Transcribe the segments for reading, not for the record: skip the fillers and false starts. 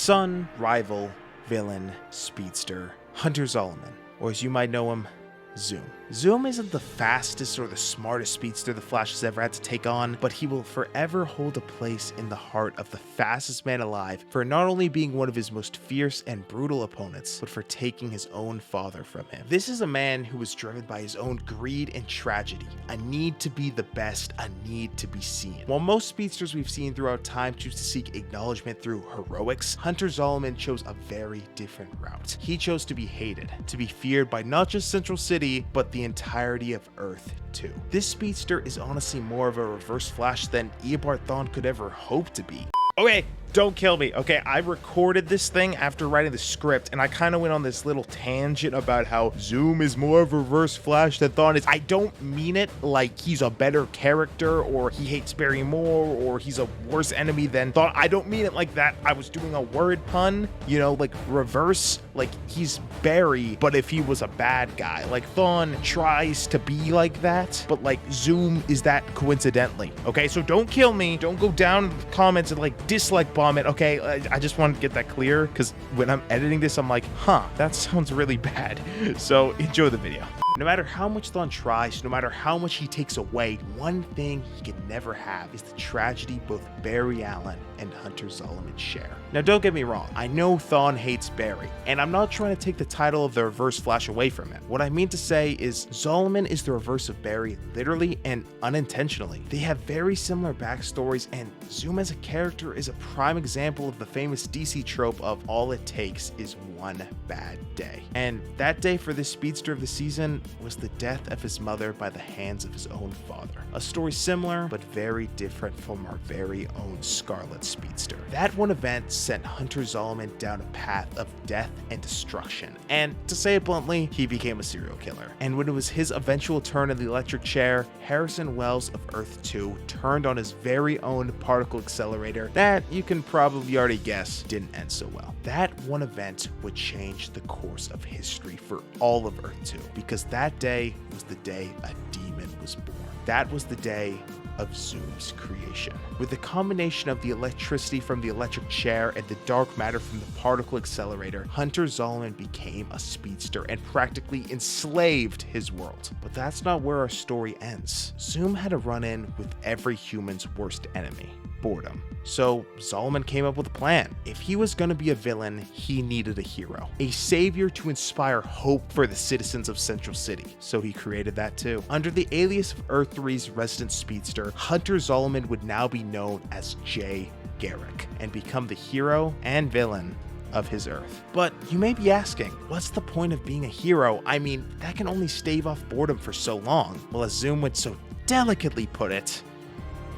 son, rival, villain, speedster, Hunter Zolomon, or as you might know him, Zoom. Zoom isn't the fastest or the smartest speedster the Flash has ever had to take on, but he will forever hold a place in the heart of the fastest man alive for not only being one of his most fierce and brutal opponents, but for taking his own father from him. This is a man who was driven by his own greed and tragedy, a need to be the best, a need to be seen. While most speedsters we've seen throughout time choose to seek acknowledgement through heroics, Hunter Zolomon chose a very different route. He chose to be hated, to be feared by not just Central City, but the entirety of Earth too. This speedster is honestly more of a reverse Flash than Eobard Thawne could ever hope to be. Okay, don't kill me. Okay, I recorded this thing after writing the script, and I kind of went on this little tangent about how Zoom is more of a reverse Flash than Thawne is. I don't mean it like he's a better character, or he hates Barry more, or he's a worse enemy than Thawne. I don't mean it like that. I was doing a word pun, you know, like reverse, like he's Barry, but if he was a bad guy. Like Thawne tries to be like that, but like Zoom is that coincidentally. Okay, so don't kill me. Don't go down in the comments and like dislike bomb it. Okay, I just want to get that clear because when I'm editing this, I'm like, huh, that sounds really bad. So enjoy the video. No matter how much Thawne tries, no matter how much he takes away, one thing he can never have is the tragedy both Barry Allen and Hunter Zolomon share. Now don't get me wrong, I know Thawne hates Barry, and I'm not trying to take the title of the Reverse Flash away from him. What I mean to say is Zolomon is the reverse of Barry literally and unintentionally. They have very similar backstories, and Zoom as a character is a prime example of the famous DC trope of all it takes is one bad day. And that day for this speedster of the season was the death of his mother by the hands of his own father. A story similar, but very different from our very own Scarlet Speedster. That one event sent Hunter Zolomon down a path of death and destruction. And to say it bluntly, he became a serial killer. And when it was his eventual turn in the electric chair, Harrison Wells of Earth 2 turned on his very own particle accelerator that you can probably already guess didn't end so well. That one event would change the course of history for all of Earth 2, because that day was the day a demon was born. That was the day of Zoom's creation. With the combination of the electricity from the electric chair and the dark matter from the particle accelerator, Hunter Zolomon became a speedster and practically enslaved his world. But that's not where our story ends. Zoom had a run-in with every human's worst enemy, boredom. So Zolomon came up with a plan. If he was going to be a villain, he needed a hero, a savior to inspire hope for the citizens of Central City. So he created that too. Under the alias of Earth 3's resident speedster, Hunter Zolomon would now be known as Jay Garrick and become the hero and villain of his Earth. But you may be asking, what's the point of being a hero? I mean, that can only stave off boredom for so long. Well, as Zoom would so delicately put it,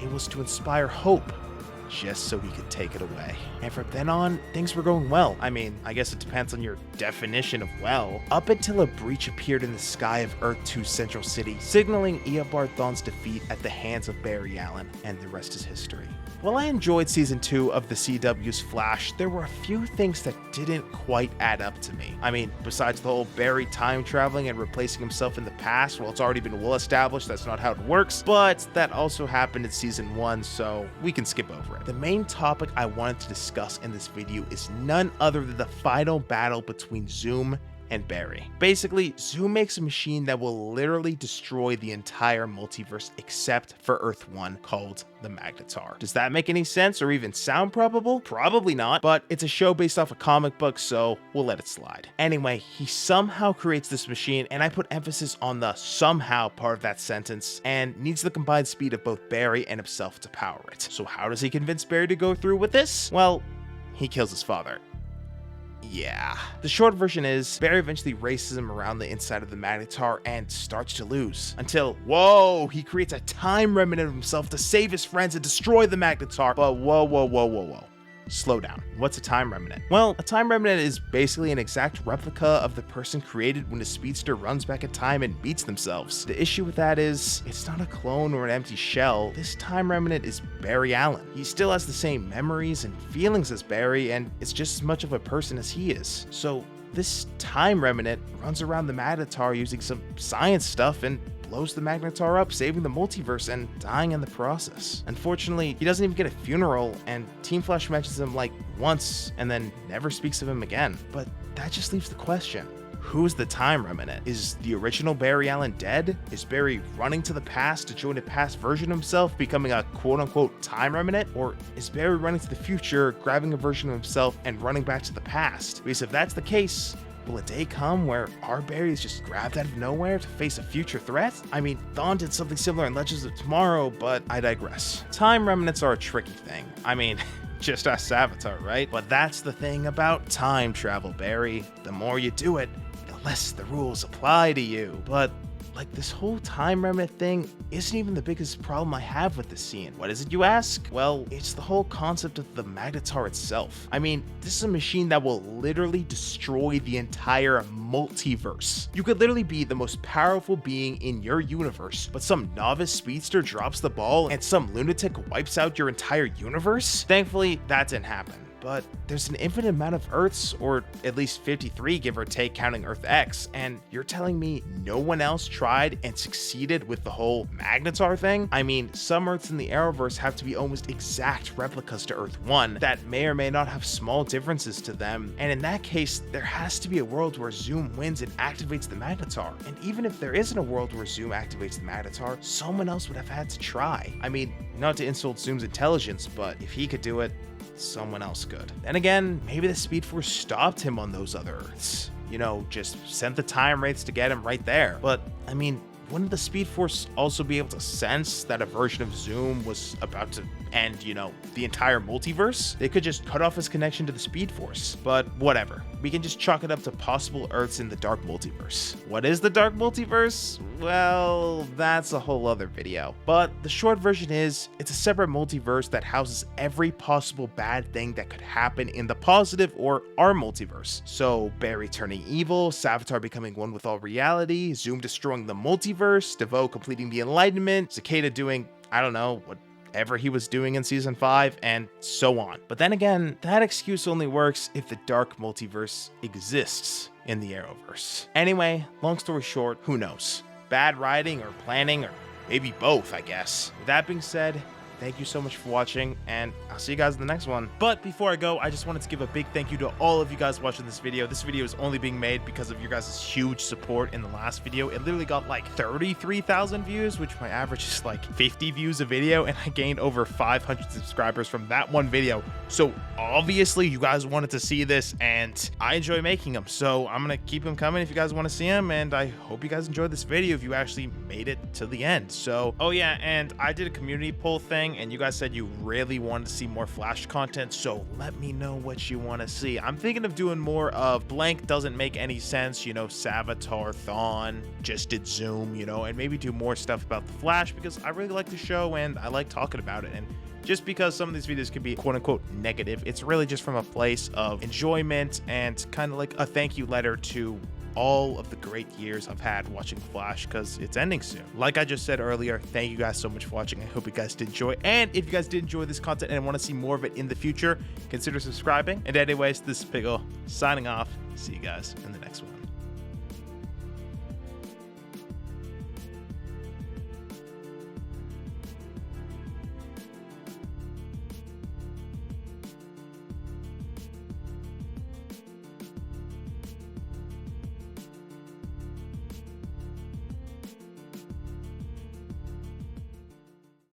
it was to inspire hope, just so he could take it away. And from then on, things were going well. I mean, I guess it depends on your definition of well. Up until a breach appeared in the sky of Earth 2's Central City, signaling Eobard Thawne's defeat at the hands of Barry Allen, and the rest is history. While I enjoyed season 2 of the CW's Flash, there were a few things that didn't quite add up to me. I mean, besides the whole Barry time traveling and replacing himself in the past, well, it's already been well established that's not how it works, but that also happened in season 1, so we can skip over it. The main topic I wanted to discuss in this video is none other than the final battle between Zoom and Barry. Basically, Zoom makes a machine that will literally destroy the entire multiverse except for Earth 1, called the Magnetar. Does that make any sense or even sound probable? Probably not, but it's a show based off a comic book, so we'll let it slide. Anyway, he somehow creates this machine, and I put emphasis on the somehow part of that sentence, and needs the combined speed of both Barry and himself to power it. So how does he convince Barry to go through with this? Well, he kills his father. Yeah. The short version is, Barry eventually races him around the inside of the Magnetar and starts to lose. Until, whoa, he creates a time remnant of himself to save his friends and destroy the Magnetar. But whoa. Slow down. What's a time remnant? Well, a time remnant is basically an exact replica of the person created when a speedster runs back in time and beats themselves. The issue with that is, it's not a clone or an empty shell. This time remnant is Barry Allen. He still has the same memories and feelings as Barry, and is just as much of a person as he is. So this time remnant runs around the Magnetar using some science stuff and blows the Magnetar up, saving the multiverse and dying in the process. Unfortunately, he doesn't even get a funeral, and Team Flash mentions him like once and then never speaks of him again. But that just leaves the question. Who's the Time Remnant? Is the original Barry Allen dead? Is Barry running to the past to join a past version of himself, becoming a quote-unquote Time Remnant? Or is Barry running to the future, grabbing a version of himself and running back to the past? Because if that's the case, will a day come where our Barry is just grabbed out of nowhere to face a future threat? I mean, Thawne did something similar in Legends of Tomorrow, but I digress. Time Remnants are a tricky thing. I mean, just ask Savitar, right? But that's the thing about time travel, Barry. The more you do it, the less the rules apply to you. But like, this whole Time Remnant thing isn't even the biggest problem I have with this scene. What is it, you ask? Well, it's the whole concept of the Magnetar itself. I mean, this is a machine that will literally destroy the entire multiverse. You could literally be the most powerful being in your universe, but some novice speedster drops the ball and some lunatic wipes out your entire universe? Thankfully, that didn't happen. But there's an infinite amount of Earths, or at least 53 give or take counting Earth X, and you're telling me no one else tried and succeeded with the whole Magnetar thing? I mean, some Earths in the Arrowverse have to be almost exact replicas to Earth 1 that may or may not have small differences to them, and in that case, there has to be a world where Zoom wins and activates the Magnetar. And even if there isn't a world where Zoom activates the Magnetar, someone else would have had to try. I mean, not to insult Zoom's intelligence, but if he could do it, someone else could. And again, maybe the Speed Force stopped him on those other Earths. You know, just sent the time wraiths to get him right there. But I mean, wouldn't the Speed Force also be able to sense that a version of Zoom was about to end, you know, the entire multiverse? They could just cut off his connection to the Speed Force. But whatever. We can just chalk it up to possible Earths in the Dark Multiverse. What is the Dark Multiverse? Well, that's a whole other video. But the short version is, it's a separate multiverse that houses every possible bad thing that could happen in the positive or our multiverse. So Barry turning evil, Savitar becoming one with all reality, Zoom destroying the multiverse, DeVoe completing the Enlightenment, Cicada doing, I don't know, whatever he was doing in season 5, and so on. But then again, that excuse only works if the Dark Multiverse exists in the Arrowverse. Anyway, long story short, who knows? Bad writing or planning, or maybe both, I guess. With that being said, thank you so much for watching, and I'll see you guys in the next one. But before I go, I just wanted to give a big thank you to all of you guys watching this video. This video is only being made because of your guys' huge support in the last video. It literally got like 33,000 views, which my average is like 50 views a video, and I gained over 500 subscribers from that one video. So obviously you guys wanted to see this, and I enjoy making them, so I'm gonna keep them coming if you guys want to see them, and I hope you guys enjoyed this video if you actually made it to the end. So, oh yeah, and I did a community poll thing, and you guys said you really wanted to see more Flash content, so let me know what you want to see. I'm thinking of doing more of blank doesn't make any sense, you know, Savitar, Thawne, just did Zoom, you know, and maybe do more stuff about the Flash, because I really like the show and I like talking about it. And just because some of these videos can be quote unquote negative, it's really just from a place of enjoyment and kind of like a thank you letter to all of the great years I've had watching Flash, because it's ending soon. Like I just said earlier, thank you guys so much for watching. I hope you guys did enjoy. And if you guys did enjoy this content and want to see more of it in the future, consider subscribing. And anyways, this is Pigol signing off. See you guys in the next one.